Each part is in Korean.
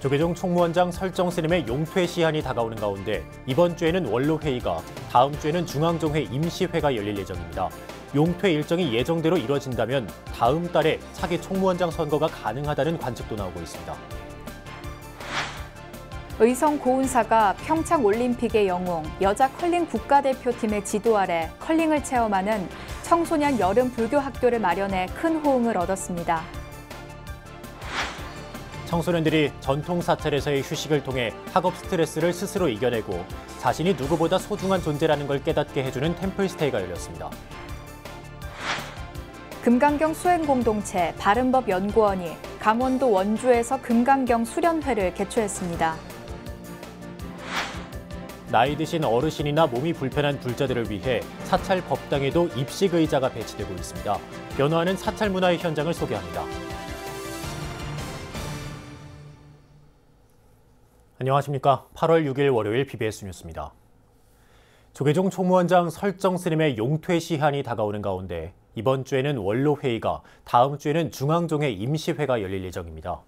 조계종 총무원장 설정 스님의 용퇴 시한이 다가오는 가운데 이번 주에는 원로회의가, 다음 주에는 중앙종회 임시회가 열릴 예정입니다. 용퇴 일정이 예정대로 이뤄진다면 다음 달에 차기 총무원장 선거가 가능하다는 관측도 나오고 있습니다. 의성 고운사가 평창올림픽의 영웅, 여자 컬링 국가대표팀의 지도 아래 컬링을 체험하는 청소년 여름 불교 학교를 마련해 큰 호응을 얻었습니다. 청소년들이 전통 사찰에서의 휴식을 통해 학업 스트레스를 스스로 이겨내고 자신이 누구보다 소중한 존재라는 걸 깨닫게 해주는 템플스테이가 열렸습니다. 금강경 수행공동체 바른법연구원이 강원도 원주에서 금강경 수련회를 개최했습니다. 나이 드신 어르신이나 몸이 불편한 불자들을 위해 사찰 법당에도 입식 의자가 배치되고 있습니다. 변화하는 사찰 문화의 현장을 소개합니다. 안녕하십니까. 8월 6일 월요일 BBS 뉴스입니다. 조계종 총무원장 설정 스님의 용퇴 시한이 다가오는 가운데 이번 주에는 원로회의가, 다음 주에는 중앙종회 임시회가 열릴 예정입니다.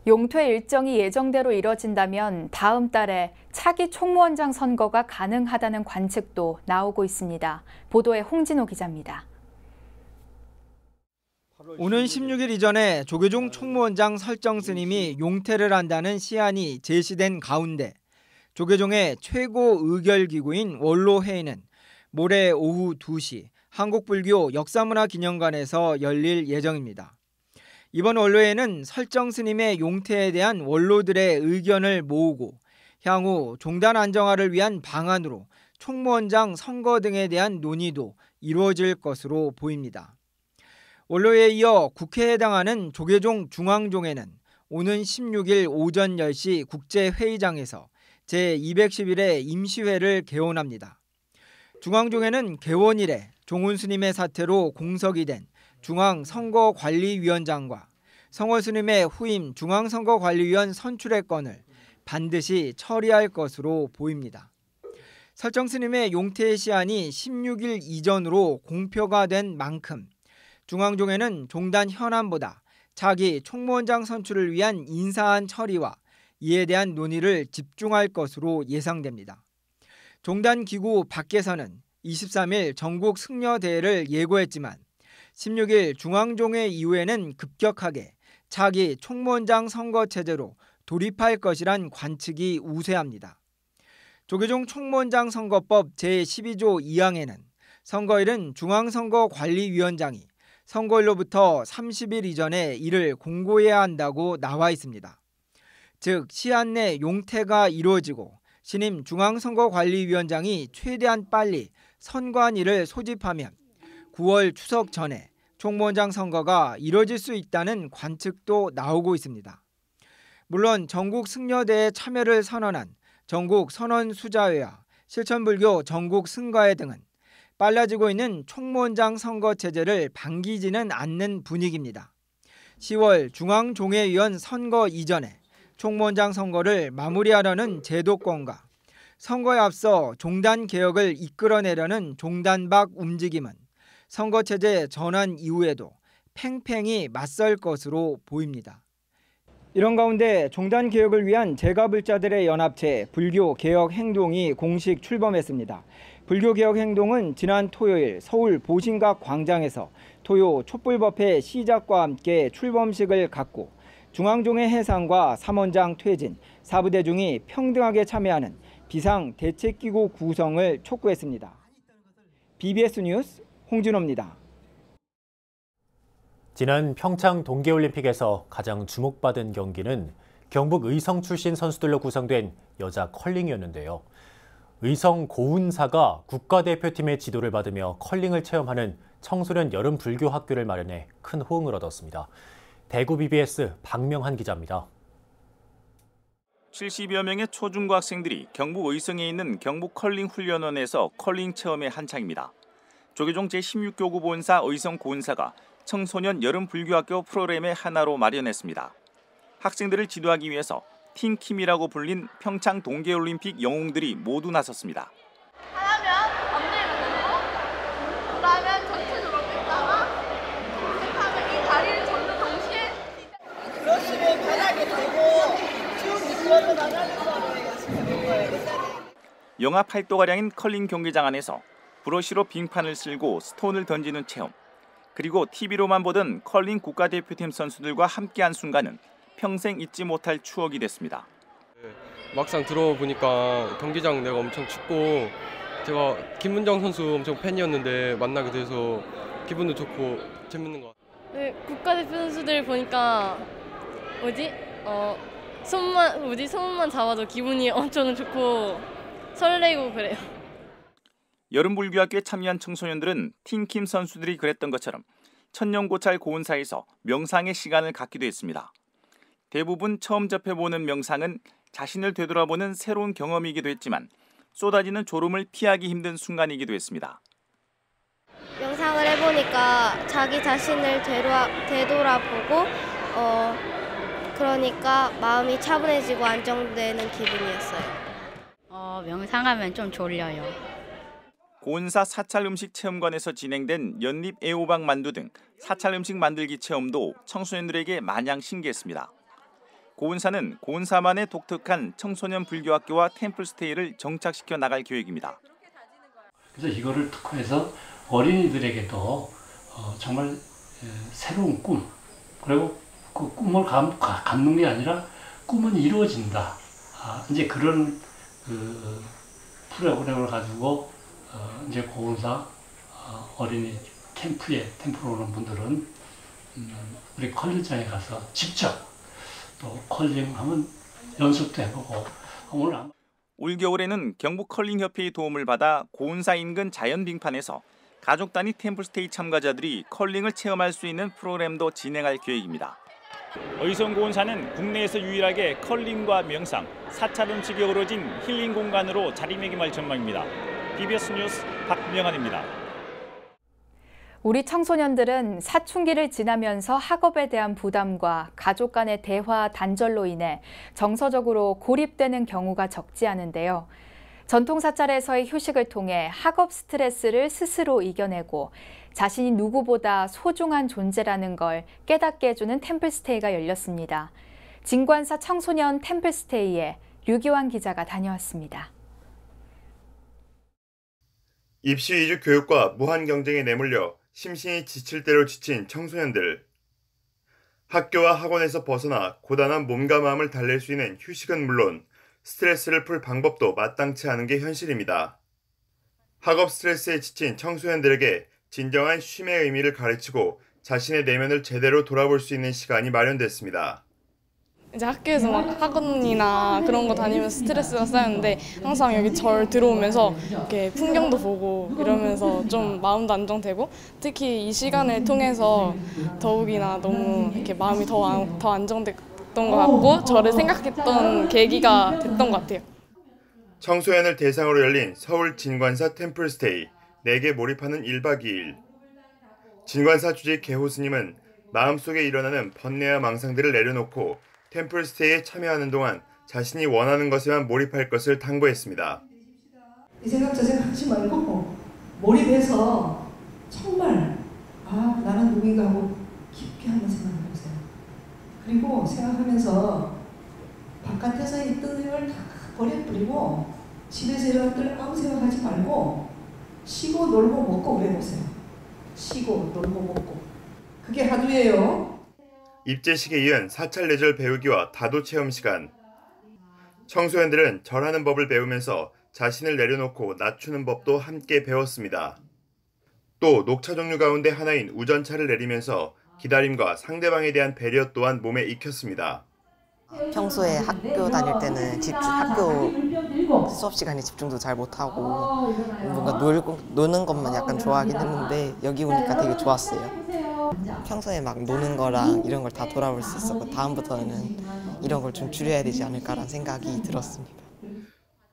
용퇴 일정이 예정대로 이뤄진다면 다음 달에 차기 총무원장 선거가 가능하다는 관측도 나오고 있습니다. 보도에 홍진호 기자입니다. 오는 16일 이전에 조계종 총무원장 설정 스님이 용퇴를 한다는 시한이 제시된 가운데 조계종의 최고 의결기구인 원로회의는 모레 오후 2시 한국불교 역사문화기념관에서 열릴 예정입니다. 이번 원로회는 설정 스님의 용퇴에 대한 원로들의 의견을 모으고 향후 종단 안정화를 위한 방안으로 총무원장 선거 등에 대한 논의도 이루어질 것으로 보입니다. 원로회에 이어 국회에 해당하는 조계종 중앙종회는 오는 16일 오전 10시 국제회의장에서 제211회 임시회를 개원합니다. 중앙종회는 개원 이래 종훈 스님의 사퇴로 공석이 된 중앙선거관리위원장과 성월 스님의 후임 중앙선거관리위원 선출의 건을 반드시 처리할 것으로 보입니다. 설정 스님의 용퇴 시한이 16일 이전으로 공표가 된 만큼 중앙종회는 종단 현안보다 차기 총무원장 선출을 위한 인사안 처리와 이에 대한 논의를 집중할 것으로 예상됩니다. 종단 기구 밖에서는 23일 전국 승려대회를 예고했지만 16일 중앙종회 이후에는 급격하게 차기 총무원장 선거 체제로 돌입할 것이란 관측이 우세합니다. 조계종 총무원장 선거법 제12조 2항에는 선거일은 중앙선거관리위원장이 선거일로부터 30일 이전에 이를 공고해야 한다고 나와 있습니다. 즉 시한 내 용퇴가 이루어지고 신임 중앙선거관리위원장이 최대한 빨리 선관위를 소집하면 9월 추석 전에 총무원장 선거가 이뤄질 수 있다는 관측도 나오고 있습니다. 물론 전국 승려대회 참여를 선언한 전국 선언수자회와 실천불교 전국 승가회 등은 빨라지고 있는 총무원장 선거 체제를 반기지는 않는 분위기입니다. 10월 중앙종회위원 선거 이전에 총무원장 선거를 마무리하려는 제도권과 선거에 앞서 종단 개혁을 이끌어내려는 종단 밖 움직임은 선거체제 전환 이후에도 팽팽히 맞설 것으로 보입니다. 이런 가운데 종단 개혁을 위한 제가불자들의 연합체 불교개혁행동이 공식 출범했습니다. 불교개혁행동은 지난 토요일 서울 보신각 광장에서 토요 촛불법회 시작과 함께 출범식을 갖고 중앙종회 해산과 삼원장 퇴진, 사부대중이 평등하게 참여하는 비상대책기구 구성을 촉구했습니다. BBS 뉴스 홍진호입니다. 지난 평창 동계올림픽에서 가장 주목받은 경기는 경북 의성 출신 선수들로 구성된 여자 컬링이었는데요. 의성 고운사가 국가대표팀의 지도를 받으며 컬링을 체험하는 청소년 여름 불교 학교를 마련해 큰 호응을 얻었습니다. 대구 BBS 박명한 기자입니다. 70여 명의 초중고 학생들이 경북 의성에 있는 경북 컬링 훈련원에서 컬링 체험에 한창입니다. 조계종 제16교구 본사 의성 고운사가 청소년 여름 불교학교 프로그램의 하나로 마련했습니다. 학생들을 지도하기 위해서 팀킴이라고 불린 평창 동계올림픽 영웅들이 모두 나섰습니다. 하나면 엉덩이를 그러면 전체적으로 뺐다가 하면 이 다리를 접는 동시에 크로스를 바닥에 대고 쭉 영하 8도가량인 컬링 경기장 안에서 브러쉬로 빙판을 쓸고 스톤을 던지는 체험, 그리고 TV로만 보던 컬링 국가대표팀 선수들과 함께한 순간은 평생 잊지 못할 추억이 됐습니다. 막상 들어보니까 경기장 내가 엄청 춥고 제가 김문정 선수 엄청 팬이었는데 만나게 돼서 기분도 좋고 재밌는 것 같아요. 네, 국가대표 선수들 보니까 소문만 잡아도 기분이 엄청 좋고 설레고 그래요. 여름불교학교에 참여한 청소년들은 팀킴 선수들이 그랬던 것처럼 천년고찰 고운사에서 명상의 시간을 갖기도 했습니다. 대부분 처음 접해보는 명상은 자신을 되돌아보는 새로운 경험이기도 했지만 쏟아지는 졸음을 피하기 힘든 순간이기도 했습니다. 명상을 해보니까 자기 자신을 되돌아보고 그러니까 마음이 차분해지고 안정되는 기분이었어요. 명상하면 좀 졸려요. 고운사 사찰 음식 체험관에서 진행된 연립 애호박 만두 등 사찰 음식 만들기 체험도 청소년들에게 마냥 신기했습니다. 고운사는 고운사만의 독특한 청소년 불교학교와 템플스테이를 정착시켜 나갈 계획입니다. 그래서 이거를 특화해서 어린이들에게도 정말 새로운 꿈, 그리고 그 꿈을 갖는 게 아니라 꿈은 이루어진다. 이제 그런 그 프로그램을 가지고 이제 고운사 어린이 캠프로 오는 분들은 우리 컬링장에 가서 직접 또 컬링하면 연습도 해보고 오늘 올겨울에는 경북 컬링협회의 도움을 받아 고운사 인근 자연 빙판에서 가족 단위 템플스테이 참가자들이 컬링을 체험할 수 있는 프로그램도 진행할 계획입니다. 의성 고운사는 국내에서 유일하게 컬링과 명상, 사찰 음식이 어우러진 힐링 공간으로 자리매김할 전망입니다. BBS 뉴스 박명환입니다. 우리 청소년들은 사춘기를 지나면서 학업에 대한 부담과 가족 간의 대화 단절로 인해 정서적으로 고립되는 경우가 적지 않은데요. 전통 사찰에서의 휴식을 통해 학업 스트레스를 스스로 이겨내고 자신이 누구보다 소중한 존재라는 걸 깨닫게 해주는 템플스테이가 열렸습니다. 진관사 청소년 템플스테이에 류기환 기자가 다녀왔습니다. 입시 위주 교육과 무한 경쟁에 내몰려 심신이 지칠 대로 지친 청소년들. 학교와 학원에서 벗어나 고단한 몸과 마음을 달랠 수 있는 휴식은 물론 스트레스를 풀 방법도 마땅치 않은 게 현실입니다. 학업 스트레스에 지친 청소년들에게 진정한 쉼의 의미를 가르치고 자신의 내면을 제대로 돌아볼 수 있는 시간이 마련됐습니다. 이제 학교에서 막 학원이나 그런 거 다니면서 스트레스가 쌓였는데 항상 여기 절 들어오면서 이렇게 풍경도 보고 이러면서 좀 마음도 안정되고 특히 이 시간을 통해서 더욱이나 너무 이렇게 마음이 더 안정됐던 것 같고 저를 생각했던 계기가 됐던 것 같아요. 청소년을 대상으로 열린 서울 진관사 템플스테이 4개 몰입하는 1박 2일. 진관사 주지 개호 스님은 마음속에 일어나는 번뇌와 망상들을 내려놓고 템플스테이에 참여하는 동안 자신이 원하는 것에만 몰입할 것을 당부했습니다. 이 생각 저 생각 하지 말고 몰입해서 정말 나는 누군가 하고 깊게 한번 생각해보세요. 그리고 생각하면서 바깥에서 있던 일을 다 버려버리고 집에서 일어났던 아무 생각하지 말고 쉬고 놀고 먹고 그래보세요. 쉬고 놀고 먹고. 그게 하루예요. 입제식에 이은 사찰내절 배우기와 다도 체험 시간. 청소년들은 절하는 법을 배우면서 자신을 내려놓고 낮추는 법도 함께 배웠습니다. 또 녹차 종류 가운데 하나인 우전차를 내리면서 기다림과 상대방에 대한 배려 또한 몸에 익혔습니다. 평소에 학교 다닐 때는 학교 수업 시간에 집중도 잘 못하고 뭔가 노는 것만 약간 좋아하긴 했는데 여기 오니까 되게 좋았어요. 평소에 막 노는 거랑 이런 걸 다 돌아볼 수 있었고 다음부터는 이런 걸 좀 줄여야 되지 않을까라는 생각이 들었습니다.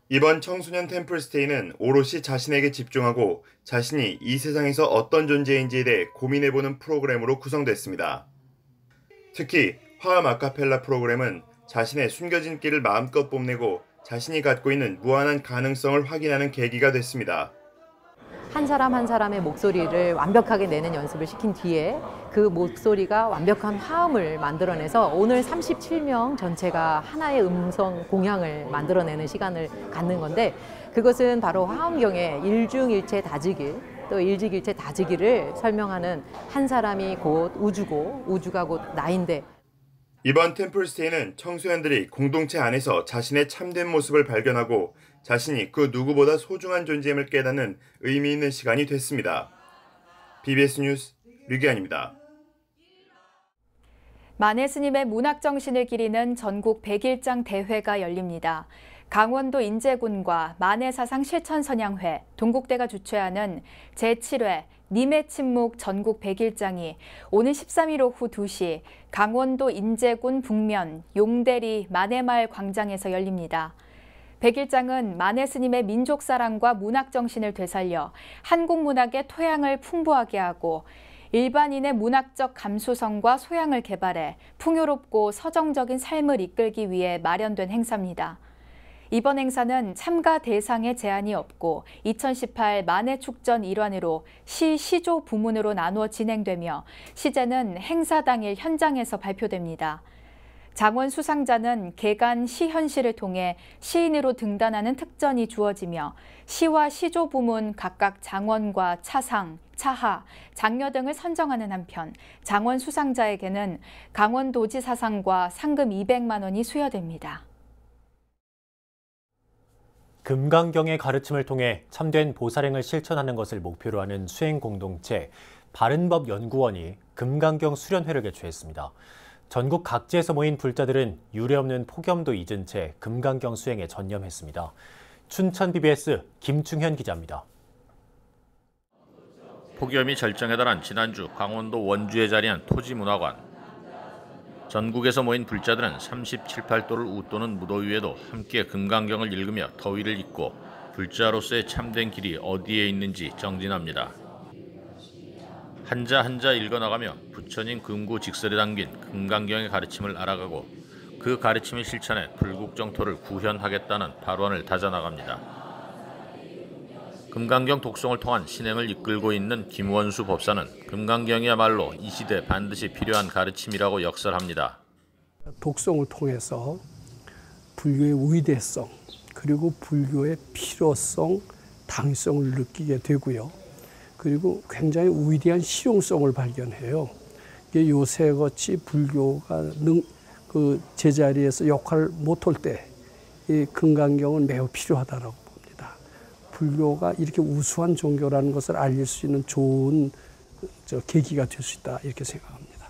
이번 청소년 템플스테이는 오롯이 자신에게 집중하고 자신이 이 세상에서 어떤 존재인지에 대해 고민해보는 프로그램으로 구성됐습니다. 특히 화음 아카펠라 프로그램은 자신의 숨겨진 끼를 마음껏 뽐내고 자신이 갖고 있는 무한한 가능성을 확인하는 계기가 됐습니다. 한 사람 한 사람의 목소리를 완벽하게 내는 연습을 시킨 뒤에 그 목소리가 완벽한 화음을 만들어내서 오늘 37명 전체가 하나의 음성 공양을 만들어내는 시간을 갖는 건데, 그것은 바로 화엄경의 일중일체 다지기, 또 일직일체 다지기를 설명하는 한 사람이 곧 우주고 우주가 곧 나인데, 이번 템플스테이는 청소년들이 공동체 안에서 자신의 참된 모습을 발견하고 자신이 그 누구보다 소중한 존재임을 깨닫는 의미 있는 시간이 됐습니다. BBS 뉴스 류기환입니다. 만해 스님의 문학 정신을 기리는 전국 100일장 대회가 열립니다. 강원도 인제군과 만해사상 실천선양회, 동국대가 주최하는 제7회 님의 침묵 전국 100일장이 오는 13일 오후 2시 강원도 인제군 북면 용대리 만해마을 광장에서 열립니다. 100일장은 만해 스님의 민족사랑과 문학 정신을 되살려 한국 문학의 토양을 풍부하게 하고 일반인의 문학적 감수성과 소양을 개발해 풍요롭고 서정적인 삶을 이끌기 위해 마련된 행사입니다. 이번 행사는 참가 대상에 제한이 없고 2018 만해축전 일환으로 시, 시조 부문으로 나누어 진행되며 시제는 행사 당일 현장에서 발표됩니다. 장원 수상자는 개간 시현시를 통해 시인으로 등단하는 특전이 주어지며 시와 시조 부문 각각 장원과 차상, 차하, 장려 등을 선정하는 한편 장원 수상자에게는 강원도지사상과 상금 200만 원이 수여됩니다. 금강경의 가르침을 통해 참된 보살행을 실천하는 것을 목표로 하는 수행공동체 바른법연구원이 금강경 수련회를 개최했습니다. 전국 각지에서 모인 불자들은 유례없는 폭염도 잊은 채 금강경 수행에 전념했습니다. 춘천 BBS 김충현 기자입니다. 폭염이 절정에 달한 지난주 강원도 원주에 자리한 토지문화관. 전국에서 모인 불자들은 37, 8도를 웃도는 무더위에도 함께 금강경을 읽으며 더위를 잊고 불자로서의 참된 길이 어디에 있는지 정진합니다. 한자 한자 읽어나가며 부처님 금구직설에 담긴 금강경의 가르침을 알아가고 그 가르침을 실천해 불국정토를 구현하겠다는 발언을 다져나갑니다. 금강경 독송을 통한 신행을 이끌고 있는 김원수 법사는 금강경이야말로 이 시대 반드시 필요한 가르침이라고 역설합니다. 독송을 통해서 불교의 위대성 그리고 불교의 필요성, 당위성을 느끼게 되고요. 그리고 굉장히 위대한 실용성을 발견해요. 요새같이 불교가 그 제자리에서 역할을 못할 때 이 금강경은 매우 필요하다고 봅니다. 불교가 이렇게 우수한 종교라는 것을 알릴 수 있는 좋은 계기가 될 수 있다 이렇게 생각합니다.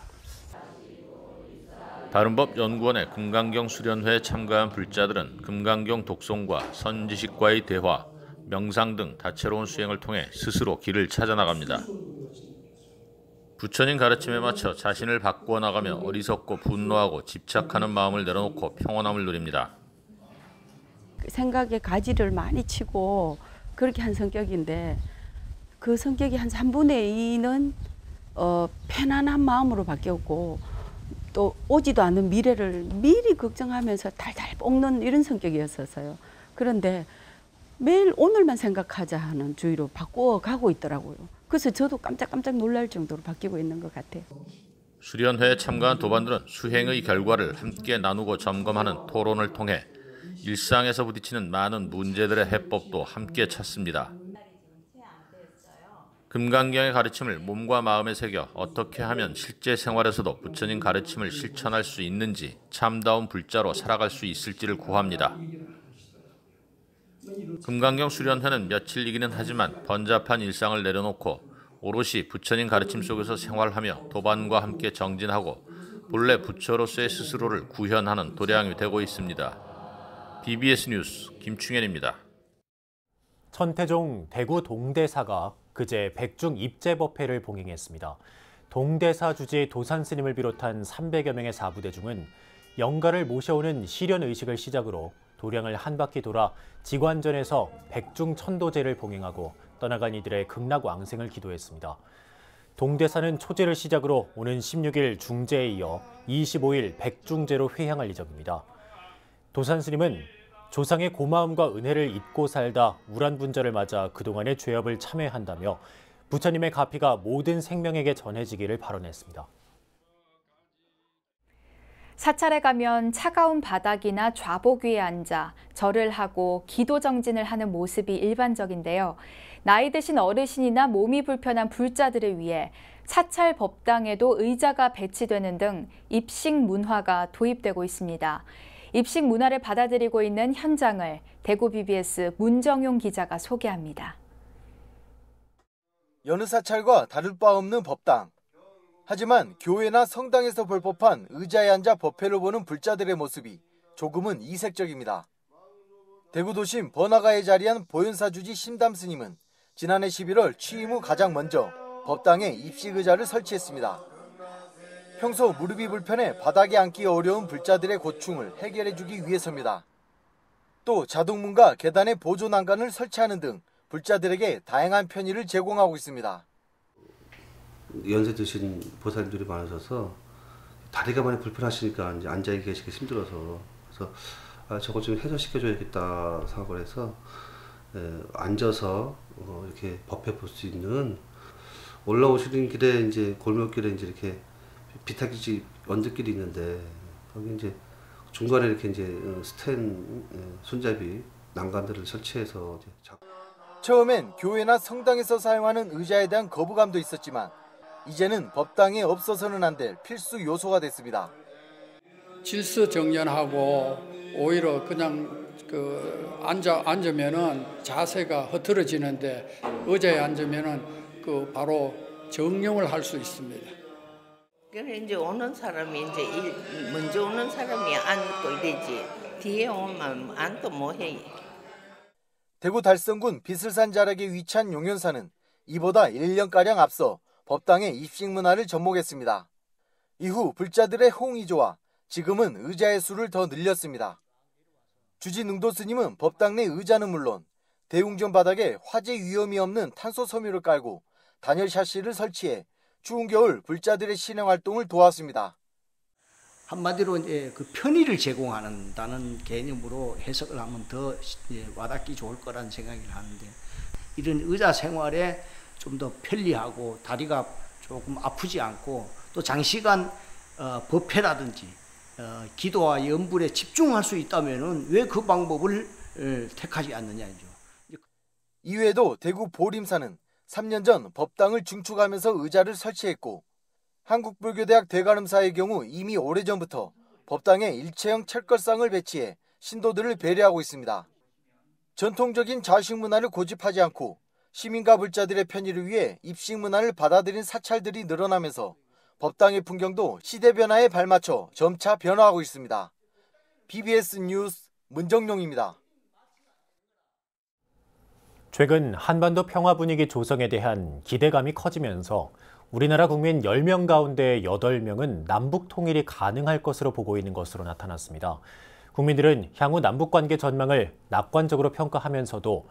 바른법연구원의 금강경 수련회에 참가한 불자들은 금강경 독송과 선지식과의 대화, 명상 등 다채로운 수행을 통해 스스로 길을 찾아나갑니다. 부처님 가르침에 맞춰 자신을 바꾸어 나가며 어리석고 분노하고 집착하는 마음을 내려놓고 평온함을 누립니다. 생각에 가지를 많이 치고 그렇게 한 성격인데 그 성격이 한 3분의 2는 편안한 마음으로 바뀌었고 또 오지도 않는 미래를 미리 걱정하면서 달달 볶는 이런 성격이었어요. 그런데 매일 오늘만 생각하자 하는 주의로 바꾸어 가고 있더라고요. 그래서 저도 깜짝깜짝 놀랄 정도로 바뀌고 있는 것 같아요. 수련회에 참가한 도반들은 수행의 결과를 함께 나누고 점검하는 토론을 통해 일상에서 부딪히는 많은 문제들의 해법도 함께 찾습니다. 금강경의 가르침을 몸과 마음에 새겨 어떻게 하면 실제 생활에서도 부처님 가르침을 실천할 수 있는지 참다운 불자로 살아갈 수 있을지를 구합니다. 금강경 수련회는 며칠이기는 하지만 번잡한 일상을 내려놓고 오롯이 부처님 가르침 속에서 생활하며 도반과 함께 정진하고 본래 부처로서의 스스로를 구현하는 도량이 되고 있습니다. BBS 뉴스 김충현입니다. 천태종 대구 동대사가 그제 백중 입제법회를 봉행했습니다. 동대사 주지 도산스님을 비롯한 300여 명의 사부대중은 영가를 모셔오는 시련의식을 시작으로 도량을 한 바퀴 돌아 지관전에서 백중천도제를 봉행하고 떠나간 이들의 극락왕생을 기도했습니다. 동대사는 초제를 시작으로 오는 16일 중제에 이어 25일 백중제로 회향할 예정입니다. 도산스님은 조상의 고마움과 은혜를 잊고 살다 우란 분자를 맞아 그동안의 죄업을 참회한다며 부처님의 가피가 모든 생명에게 전해지기를 발언했습니다. 사찰에 가면 차가운 바닥이나 좌복 위에 앉아 절을 하고 기도 정진을 하는 모습이 일반적인데요. 나이 드신 어르신이나 몸이 불편한 불자들을 위해 사찰 법당에도 의자가 배치되는 등 입식 문화가 도입되고 있습니다. 입식 문화를 받아들이고 있는 현장을 대구 BBS 문정용 기자가 소개합니다. 여느 사찰과 다를 바 없는 법당. 하지만 교회나 성당에서 볼 법한 의자에 앉아 법회를 보는 불자들의 모습이 조금은 이색적입니다. 대구 도심 번화가에 자리한 보현사주지 심담 스님은 지난해 11월 취임 후 가장 먼저 법당에 입식 의자를 설치했습니다. 평소 무릎이 불편해 바닥에 앉기 어려운 불자들의 고충을 해결해주기 위해서입니다. 또 자동문과 계단에 보조 난간을 설치하는 등 불자들에게 다양한 편의를 제공하고 있습니다. 연세 드신 보살님들이 많으셔서 다리가 많이 불편하시니까 이제 앉아 계시기 힘들어서 그래서 저거 좀 해소시켜줘야겠다 생각을 해서 앉아서 이렇게 법회 볼 수 있는 올라오시는 길에 이제 골목길에 이제 이렇게 비타기집 언덕길이 있는데 거기 이제 중간에 이렇게 이제 스탠 손잡이 난간들을 설치해서 이제 처음엔 교회나 성당에서 사용하는 의자에 대한 거부감도 있었지만 이제는 법당에 없어서는 안 될 필수 요소가 됐습니다. 질서 정연하고 오히려 그냥 앉으면은 자세가 흐트러지는데 의자에 앉으면은 바로 정령을 할 수 있습니다. 그래 이제 오는 사람이 이제 먼저 오는 사람이 앉고 이러지 뒤에 오면 앉도 못해. 대구 달성군 비슬산 자락에 위치한 용현사는 이보다 1년가량 앞서 법당의 입식 문화를 접목했습니다. 이후 불자들의 호응이 좋아 지금은 의자의 수를 더 늘렸습니다. 주지 능도 스님은 법당 내 의자는 물론 대웅전 바닥에 화재 위험이 없는 탄소 섬유를 깔고 단열 샤시를 설치해 추운 겨울 불자들의 신앙 활동을 도왔습니다. 한마디로 이제 그 편의를 제공한다는 개념으로 해석을 하면 더 와닿기 좋을 거라는 생각을 하는데 이런 의자 생활에 좀 더 편리하고 다리가 조금 아프지 않고 또 장시간 법회라든지 기도와 염불에 집중할 수 있다면은 왜 그 방법을 택하지 않느냐죠. 이외에도 대구 보림사는 3년 전 법당을 중축하면서 의자를 설치했고 한국불교대학 대가름사의 경우 이미 오래전부터 법당에 일체형 철걸상을 배치해 신도들을 배려하고 있습니다. 전통적인 좌식 문화를 고집하지 않고 시민과 불자들의 편의를 위해 입식 문화를 받아들인 사찰들이 늘어나면서 법당의 풍경도 시대 변화에 발맞춰 점차 변화하고 있습니다. BBS 뉴스 문정용입니다. 최근 한반도 평화 분위기 조성에 대한 기대감이 커지면서 우리나라 국민 10명 가운데 8명은 남북 통일이 가능할 것으로 보고 있는 것으로 나타났습니다. 국민들은 향후 남북관계 전망을 낙관적으로 평가하면서도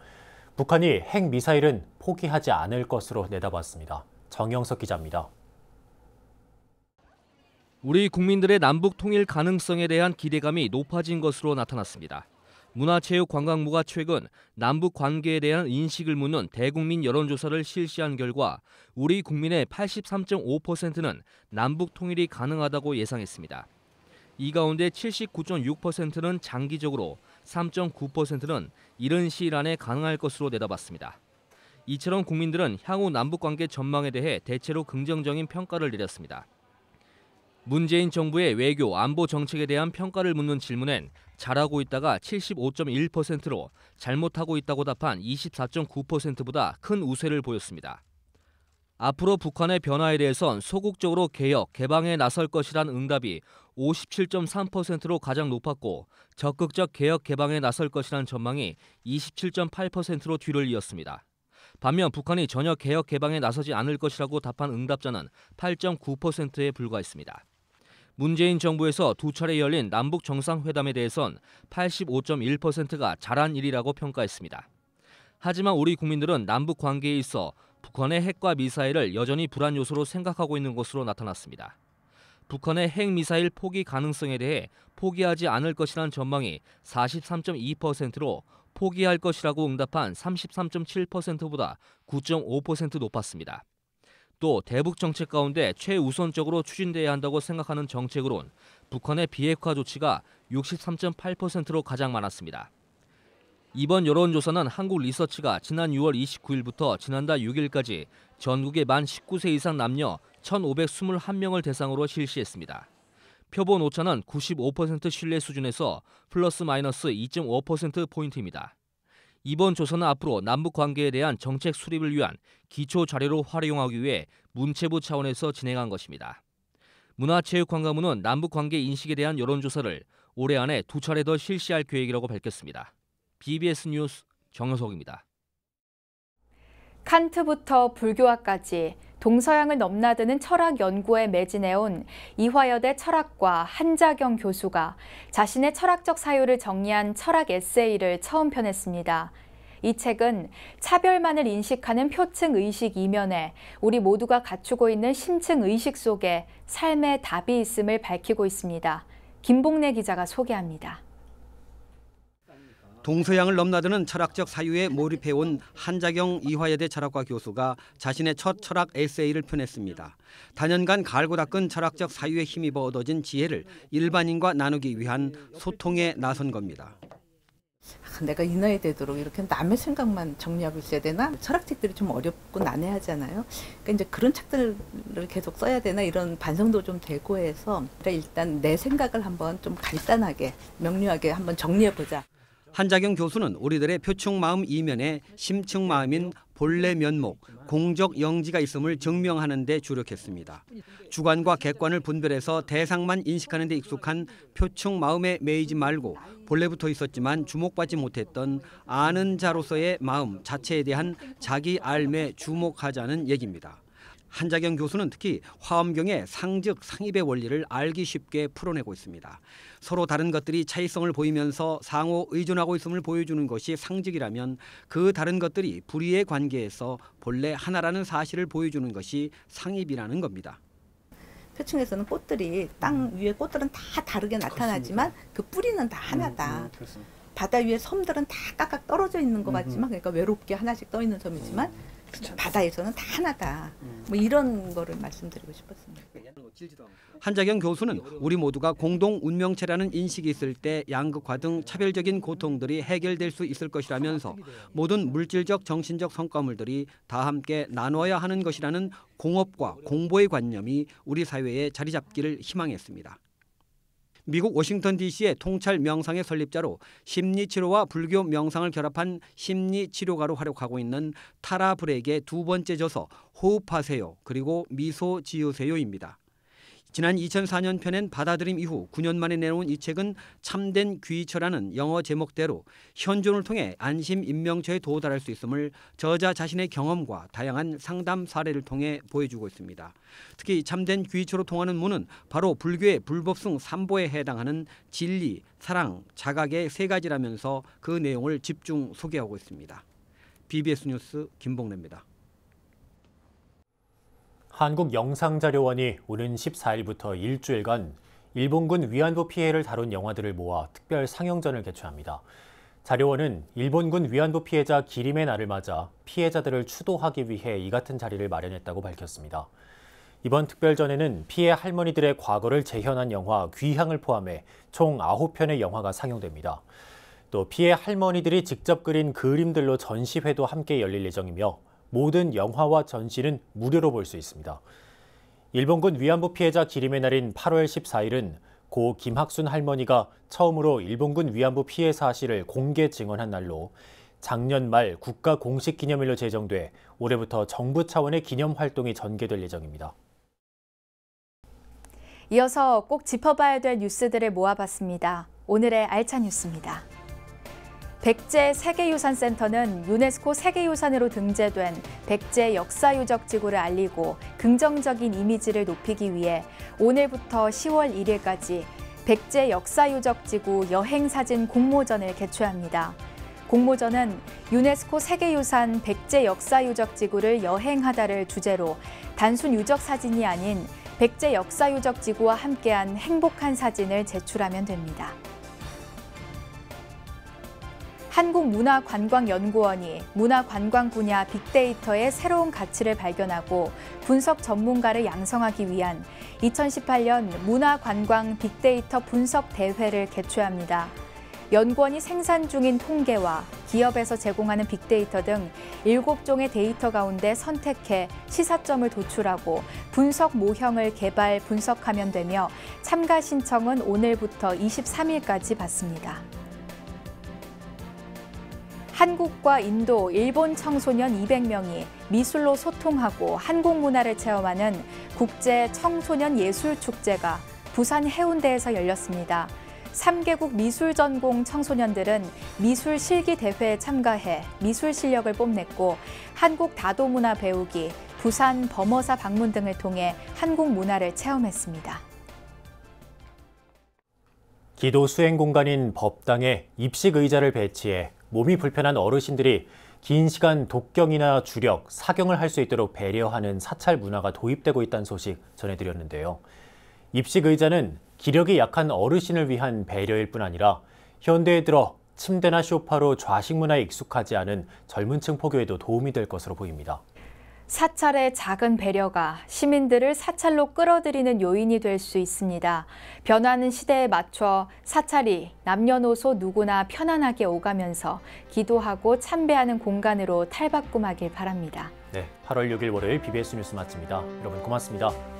북한이 핵미사일은 포기하지 않을 것으로 내다봤습니다. 정영석 기자입니다. 우리 국민들의 남북 통일 가능성에 대한 기대감이 높아진 것으로 나타났습니다. 문화체육관광부가 최근 남북 관계에 대한 인식을 묻는 대국민 여론조사를 실시한 결과 우리 국민의 83.5%는 남북 통일이 가능하다고 예상했습니다. 이 가운데 79.6%는 장기적으로, 3.9%는 이른 시일 안에 가능할 것으로 내다봤습니다. 이처럼 국민들은 향후 남북관계 전망에 대해 대체로 긍정적인 평가를 내렸습니다. 문재인 정부의 외교, 안보 정책에 대한 평가를 묻는 질문엔 잘하고 있다가 75.1%로 잘못하고 있다고 답한 24.9%보다 큰 우세를 보였습니다. 앞으로 북한의 변화에 대해선 소극적으로 개혁, 개방에 나설 것이란 응답이 57.3%로 가장 높았고 적극적 개혁, 개방에 나설 것이란 전망이 27.8%로 뒤를 이었습니다. 반면 북한이 전혀 개혁, 개방에 나서지 않을 것이라고 답한 응답자는 8.9%에 불과했습니다. 문재인 정부에서 두 차례 열린 남북 정상회담에 대해선 85.1%가 잘한 일이라고 평가했습니다. 하지만 우리 국민들은 남북 관계에 있어 북한의 핵과 미사일을 여전히 불안 요소로 생각하고 있는 것으로 나타났습니다. 북한의 핵미사일 포기 가능성에 대해 포기하지 않을 것이라는 전망이 43.2%로 포기할 것이라고 응답한 33.7%보다 9.5% 높았습니다. 또 대북 정책 가운데 최우선적으로 추진돼야 한다고 생각하는 정책으론 북한의 비핵화 조치가 63.8%로 가장 많았습니다. 이번 여론조사는 한국리서치가 지난 6월 29일부터 지난달 6일까지 전국의 만 19세 이상 남녀 1,521명을 대상으로 실시했습니다. 표본 오차는 95% 신뢰 수준에서 플러스 마이너스 2.5%포인트입니다. 이번 조사는 앞으로 남북 관계에 대한 정책 수립을 위한 기초 자료로 활용하기 위해 문체부 차원에서 진행한 것입니다. 문화체육관광부는 남북 관계 인식에 대한 여론조사를 올해 안에 2차례 더 실시할 계획이라고 밝혔습니다. BBS 뉴스 정효석입니다. 칸트부터 불교화까지 동서양을 넘나드는 철학 연구에 매진해온 이화여대 철학과 한자경 교수가 자신의 철학적 사유를 정리한 철학 에세이를 처음 펴냈습니다. 이 책은 차별만을 인식하는 표층 의식 이면에 우리 모두가 갖추고 있는 심층 의식 속에 삶의 답이 있음을 밝히고 있습니다. 김봉래 기자가 소개합니다. 동서양을 넘나드는 철학적 사유에 몰입해온 한자경 이화여대 철학과 교수가 자신의 첫 철학 에세이를 펴냈습니다. 단연간 갈고 닦은 철학적 사유에 힘입어 얻어진 지혜를 일반인과 나누기 위한 소통에 나선 겁니다. 내가 이 나이 되도록 이렇게 남의 생각만 정리하고 있어야 되나? 철학책들이 좀 어렵고 난해하잖아요. 그러니까 이제 그런 책들을 계속 써야 되나 이런 반성도 좀 되고 해서 일단 내 생각을 한번 좀 간단하게 명료하게 한번 정리해보자. 한자경 교수는 우리들의 표층 마음 이면에 심층 마음인 본래 면목, 공적 영지가 있음을 증명하는 데 주력했습니다. 주관과 객관을 분별해서 대상만 인식하는 데 익숙한 표층 마음에 매이지 말고 본래부터 있었지만 주목받지 못했던 아는 자로서의 마음 자체에 대한 자기 삶에 주목하자는 얘기입니다. 한자경 교수는 특히 화엄경의 상즉 상입의 원리를 알기 쉽게 풀어내고 있습니다. 서로 다른 것들이 차이성을 보이면서 상호 의존하고 있음을 보여주는 것이 상즉이라면 그 다른 것들이 불의의 관계에서 본래 하나라는 사실을 보여주는 것이 상입이라는 겁니다. 표층에서는 꽃들이 땅 위에 꽃들은 다 다르게 나타나지만 그 뿌리는 다 하나다. 바다 위에 섬들은 다 깍깍 떨어져 있는 것 같지만 그러니까 외롭게 하나씩 떠 있는 섬이지만 바다에서는 다 하나다. 뭐 이런 거를 말씀드리고 싶었습니다. 한자경 교수는 우리 모두가 공동 운명체라는 인식이 있을 때 양극화 등 차별적인 고통들이 해결될 수 있을 것이라면서 모든 물질적 정신적 성과물들이 다 함께 나눠야 하는 것이라는 공업과 공보의 관념이 우리 사회에 자리 잡기를 희망했습니다. 미국 워싱턴 DC의 통찰 명상의 설립자로 심리치료와 불교 명상을 결합한 심리치료가로 활약하고 있는 타라 브렉의 두 번째 저서 호흡하세요 그리고 미소 지으세요입니다. 지난 2004년 펴낸 받아들임 이후 9년 만에 내놓은 이 책은 참된 귀처라는 영어 제목대로 현존을 통해 안심 임명처에 도달할 수 있음을 저자 자신의 경험과 다양한 상담 사례를 통해 보여주고 있습니다. 특히 참된 귀처로 통하는 문은 바로 불교의 불법승 3보에 해당하는 진리, 사랑, 자각의 세 가지라면서 그 내용을 집중 소개하고 있습니다. BBS 뉴스 김봉래입니다. 한국영상자료원이 오는 14일부터 일주일간 일본군 위안부 피해를 다룬 영화들을 모아 특별 상영전을 개최합니다. 자료원은 일본군 위안부 피해자 기림의 날을 맞아 피해자들을 추도하기 위해 이 같은 자리를 마련했다고 밝혔습니다. 이번 특별전에는 피해 할머니들의 과거를 재현한 영화 귀향을 포함해 총 9편의 영화가 상영됩니다. 또 피해 할머니들이 직접 그린 그림들로 전시회도 함께 열릴 예정이며 모든 영화와 전시는 무료로 볼 수 있습니다. 일본군 위안부 피해자 기림의 날인 8월 14일은 고 김학순 할머니가 처음으로 일본군 위안부 피해 사실을 공개 증언한 날로 작년 말 국가 공식 기념일로 제정돼 올해부터 정부 차원의 기념 활동이 전개될 예정입니다. 이어서 꼭 짚어봐야 될 뉴스들을 모아봤습니다. 오늘의 알찬 뉴스입니다. 백제 세계유산센터는 유네스코 세계유산으로 등재된 백제 역사유적지구를 알리고 긍정적인 이미지를 높이기 위해 오늘부터 10월 1일까지 백제 역사유적지구 여행사진 공모전을 개최합니다. 공모전은 유네스코 세계유산 백제 역사유적지구를 여행하다를 주제로 단순 유적사진이 아닌 백제 역사유적지구와 함께한 행복한 사진을 제출하면 됩니다. 한국문화관광연구원이 문화관광 분야 빅데이터의 새로운 가치를 발견하고 분석 전문가를 양성하기 위한 2018년 문화관광 빅데이터 분석 대회를 개최합니다. 연구원이 생산 중인 통계와 기업에서 제공하는 빅데이터 등 7종의 데이터 가운데 선택해 시사점을 도출하고 분석 모형을 개발, 분석하면 되며 참가 신청은 오늘부터 23일까지 받습니다. 한국과 인도, 일본 청소년 200명이 미술로 소통하고 한국 문화를 체험하는 국제 청소년 예술축제가 부산 해운대에서 열렸습니다. 3개국 미술 전공 청소년들은 미술 실기 대회에 참가해 미술 실력을 뽐냈고 한국 다도문화 배우기, 부산 범어사 방문 등을 통해 한국 문화를 체험했습니다. 기도 수행 공간인 법당에 입식 의자를 배치해 몸이 불편한 어르신들이 긴 시간 독경이나 주력, 사경을 할 수 있도록 배려하는 사찰 문화가 도입되고 있다는 소식 전해드렸는데요. 입식 의자는 기력이 약한 어르신을 위한 배려일 뿐 아니라 현대에 들어 침대나 소파로 좌식 문화에 익숙하지 않은 젊은 층 포교에도 도움이 될 것으로 보입니다. 사찰의 작은 배려가 시민들을 사찰로 끌어들이는 요인이 될 수 있습니다. 변화하는 시대에 맞춰 사찰이 남녀노소 누구나 편안하게 오가면서 기도하고 참배하는 공간으로 탈바꿈하길 바랍니다. 네, 8월 6일 월요일 BBS 뉴스 마칩니다. 여러분 고맙습니다.